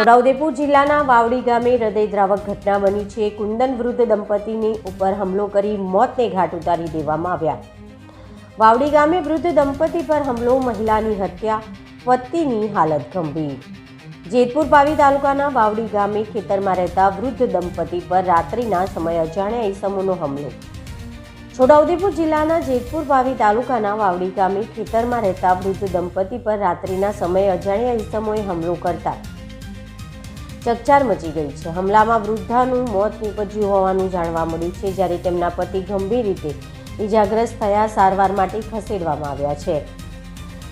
છોટાઉદેપુર જિલ્લાના વાવડી ગામે હૃદયદ્રાવક ઘટના બની છે। કુંદન વૃદ્ધ દંપતીની ઉપર હુમલો કરી મોતને ઘાટ ઉતારી દેવામાં આવ્યા। વાવડી ગામે વૃદ્ધ દંપતી પર હુમલો, મહિલાની હત્યા, પતિની હાલત ગંભીર। જેતપુર પાવી તાલુકાના વાવડી ગામે ખેતરમાં રહેતા વૃદ્ધ દંપતી પર રાત્રિના સમયે અજાણ્યા ઈસમોનો હુમલો। છોટાઉદેપુર જિલ્લાના જેતપુર પાવી તાલુકાના વાવડી ગામે ખેતરમાં રહેતા વૃદ્ધ દંપતી પર રાત્રિના સમયે અજાણ્યા ઈસમોએ હુમલો કરતા ચકચાર મચી ગઈ છે। હુમલામાં વૃદ્ધાનું મોત નીપજ્યું હોવાનું જાણવા મળ્યું છે, જ્યારે તેમના પતિ ગંભીર રીતે ઇજાગ્રસ્ત થયા સારવાર માટે ખસેડવામાં આવ્યા છે।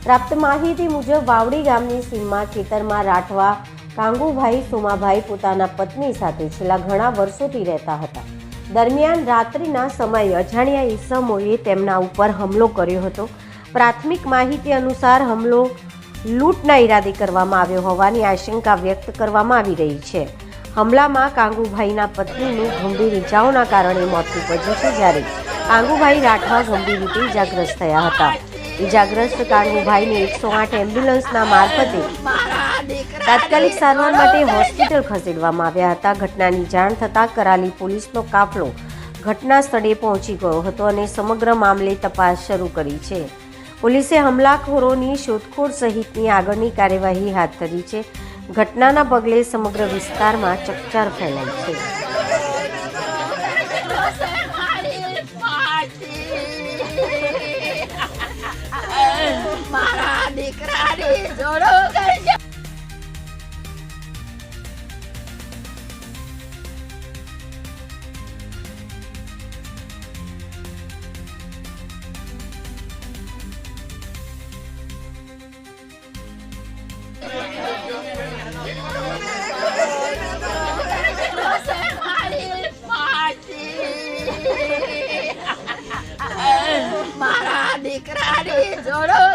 પ્રાપ્ત માહિતી મુજબ વાવડી ગામની સીમમાં ખેતરમાં રાઠવા કાંગુભાઈ સોમાભાઈ પોતાના પત્ની સાથે છેલ્લા ઘણા વર્ષોથી રહેતા હતા। દરમિયાન રાત્રિના સમયે અજાણ્યા ઈસમોએ તેમના ઉપર હુમલો કર્યો હતો। પ્રાથમિક માહિતી અનુસાર હુમલો લૂંટના ઈરાદે કરવામાં આવ્યો હોવાની આશંકા વ્યક્ત કરવામાં આવી રહી છે। હુમલામાં કાંગુભાઈના પત્નીનું ગંભીર ઇજાઓના કારણે મોત નીપજ્યું છે, જ્યારે કાંગુભાઈ રાઠવા ગંભીર રીતે ઇજાગ્રસ્ત થયા હતા। ઇજાગ્રસ્ત કાંગુભાઈને 108 એમ્બ્યુલન્સના મારફતે તાત્કાલિક સારવાર માટે હોસ્પિટલ ખસેડવામાં આવ્યા હતા। ઘટનાની જાણ થતાં કરાલી પોલીસનો કાફલો ઘટના સ્થળે પહોંચી ગયો હતો અને સમગ્ર મામલે તપાસ શરૂ કરી છે। પોલીસે હુમલાખોરોની શોધખોળ સહિતની આગળની કાર્યવાહી હાથ ધરી છે। ઘટનાના પગલે સમગ્ર વિસ્તારમાં ચકચાર ફેલાઈ છે। મારા દીકરાની જોડો